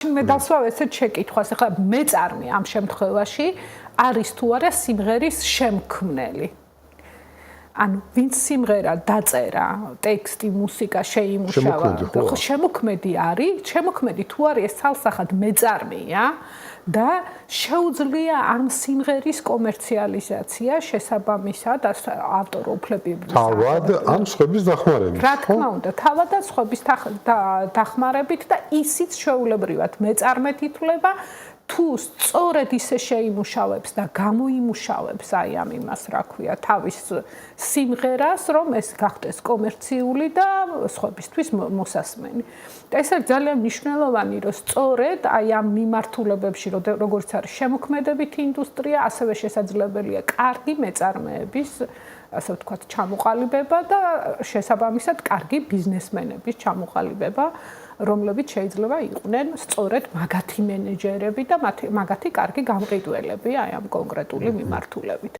მე დასვავ ესეთ შეკითხვას, ახლა მეწარმე ამ შემთხვევაში არის თუ არა სიმღერის შემქმნელი. ანუ ვინც სიმღერა დაწერა, ტექსტი, მუსიკა შეიმუშავა, შემოქმედი არის, შემოქმედი თუ არის ეს ცალსახად მეწარმეა და შეუძლია ამ სიმღერის კომერციალიზაცია შესაბამისად ავტორ უფლებების თავად ან სხვების დახმარებით. რა თქმა უნდა, თავად და სხვების დახმარებით და ისიც შეუულებრივად მეწარმედ ითვლება თუ სწორედ ისე შეიმუშავებს და გამოიმუშავებს აი ამ იმას, რა ქვია, თავის სიმღერას, რომ ეს გახდეს კომერციული და სხვებისთვის მოსასმენი. ეს არის ძალიან მნიშვნელოვანი, რომ სწორედ აი ამ მიმართულებებში, როგორც არის შემოქმედებითი ინდუსტრია, ასევე შესაძლებელია კარგი მეწარმეების, ასე ვთქვათ, ჩამოყალიბება და შესაბამისად კარგი ბიზნესმენების ჩამოყალიბება, რომლებიც შეიძლება იყვნენ სწორედ მაგათი მენეჯერები და მაგათი კარგი გამყიდველები აი ამ კონკრეტული მიმართულებით.